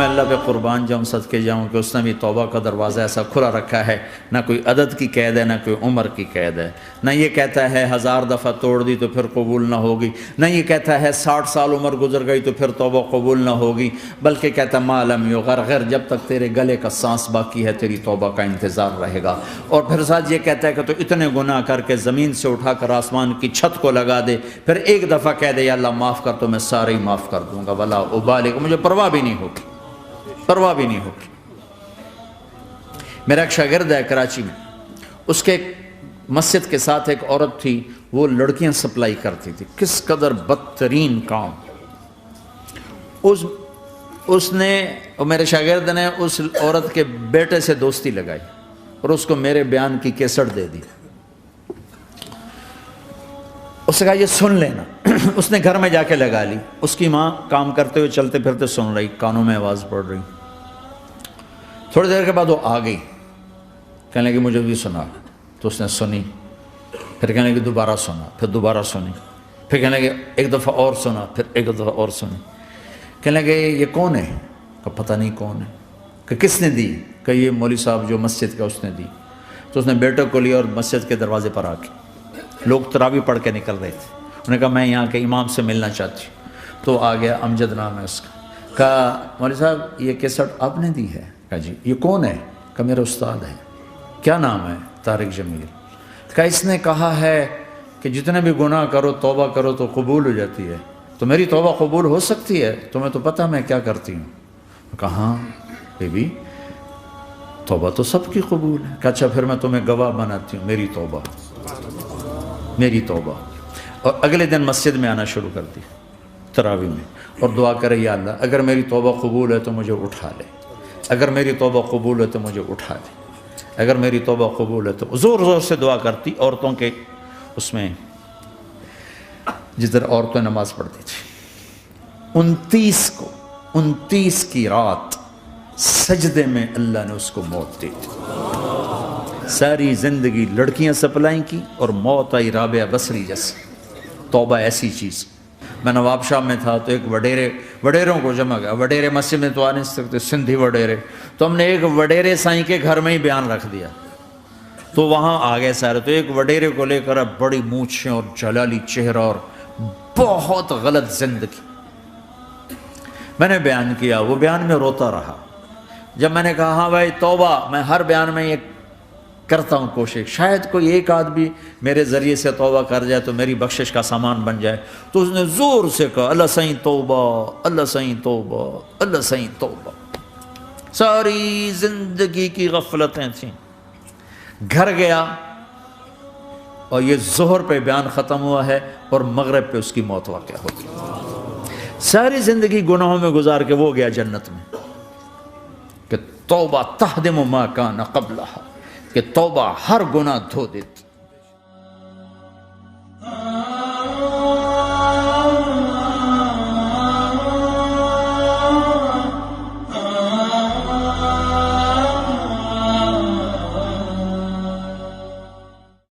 میں اللہ پہ قربان جاؤں صدقے جاؤں کہ اس نے بھی توبہ کا دروازہ ایسا کھلا رکھا ہے، نہ کوئی عدد کی قید ہے، نہ کوئی عمر کی قید ہے، نہ یہ کہتا ہے 1000 دفعہ توڑ دی تو پھر قبول نہ ہوگی، نہ یہ کہتا ہے 60 سال عمر گزر گئی تو پھر توبہ قبول نہ ہوگی، بلکہ کہتا ما لم یغرغر، جب تک تیرے گلے کا سانس باقی ہے تیری توبہ کا انتظار رہے گا۔ اور پھر ساتھ یہ کہتا ہے کہ تو اتنے گناہ کر کے زمین سے اٹھا کر آسمان کی چھت کو لگا دے، پھر ایک دفعہ کہہ دے یا اللہ معاف کر تو میں سارے ہی معاف کر دوں گا، ولا ابالغ، مجھے پرواہ بھی نہیں ہوگی، پرواہ بھی نہیں ہوگی۔ میرا ایک شاگرد ہے کراچی میں، اس کے مسجد کے ساتھ ایک عورت تھی، وہ لڑکیاں سپلائی کرتی تھی، کس قدر بدترین کام۔ اس نے، میرے شاگرد نے اس عورت کے بیٹے سے دوستی لگائی اور اس کو میرے بیان کی کیسٹ دے دی۔ اس نے کہا یہ سن لینا۔ اس نے گھر میں جا کے لگا لی، اس کی ماں کام کرتے ہوئے چلتے پھرتے سن رہی، کانوں میں آواز پڑ رہی۔ تھوڑی دیر کے بعد وہ آ گئی، کہنے لگی مجھے بھی سنا، تو اس نے سنی، پھر کہنے لگی دوبارہ سنا، پھر دوبارہ سنی، پھر کہنے لگی ایک دفعہ اور سنا، پھر ایک دفعہ اور سنی۔ کہنے لگے یہ کون ہے؟ کہ پتہ نہیں کون ہے۔ کہ کس نے دی؟ کہ یہ مولوی صاحب جو مسجد کا اس نے دی۔ تو اس نے بیٹے کو لیا اور مسجد کے دروازے پر آ کے، لوگ تراویح پڑھ کے نکل رہے تھے، انہوں نے کہا میں یہاں کے امام سے ملنا چاہتی ہوں۔ تو آ گیا، امجد نام ہے اس کا۔ کہا مولوی صاحب یہ کیسٹ آپ نے دی ہے؟ کہا جی۔ یہ کون ہے؟ کہ میرا استاد ہے۔ کیا نام ہے؟ طارق جمیل۔ کہا اس نے کہا ہے کہ جتنے بھی گناہ کرو توبہ کرو تو قبول ہو جاتی ہے، تو میری توبہ قبول ہو سکتی ہے؟ تمہیں تو پتہ میں کیا کرتی ہوں۔ کہا ہاں بی بی توبہ تو سب کی قبول ہے۔ کہا اچھا پھر میں تمہیں گواہ بناتی ہوں، میری توبہ، میری توبہ۔ اور اگلے دن مسجد میں آنا شروع کر دی تراویح میں، اور دعا کرے یا اللہ اگر میری توبہ قبول ہے تو مجھے اٹھا لے، اگر میری توبہ قبول ہے تو مجھے اٹھا لے، اگر میری توبہ قبول ہے تو زور زور سے دعا کرتی۔ عورتوں کے اس میں جدھر عورتیں نماز پڑھتی تھی، 29 کی رات سجدے میں اللہ نے اس کو موت دی تھی۔ ساری زندگی لڑکیاں سپلائی کی اور موت آئی رابعہ بصری جیسے۔ توبہ ایسی چیز۔ میں نواب شاہ میں تھا تو ایک وڈیروں کو جمع گیا، وڈیرے مسجد میں تو آ نہیں سکتے، سندھی وڈیرے، تو ہم نے ایک وڈیرے سائیں کے گھر میں ہی بیان رکھ دیا، تو وہاں آ گئے سارے۔ تو ایک وڈیرے کو لے کر بڑی مونچھیں اور جلالی چہرہ اور بہت غلط زندگی، میں نے بیان کیا، وہ بیان میں روتا رہا۔ جب میں نے کہا ہاں بھائی توبہ، میں ہر بیان میں یہ کرتا ہوں کوشش، شاید کوئی ایک آدمی میرے ذریعے سے توبہ کر جائے تو میری بخشش کا سامان بن جائے، تو اس نے زور سے کہا اللہ سائیں توبہ، اللہ سائیں توبہ، اللہ سائیں توبہ۔ ساری زندگی کی غفلتیں تھیں۔ گھر گیا اور یہ ظہر پہ بیان ختم ہوا ہے اور مغرب پہ اس کی موت واقع ہو گئی۔ ساری زندگی گناہوں میں گزار کے وہ گیا جنت میں، کہ توبہ تہدم ما کان قبلہا، کہ توبہ ہر گناہ دھو دیتی۔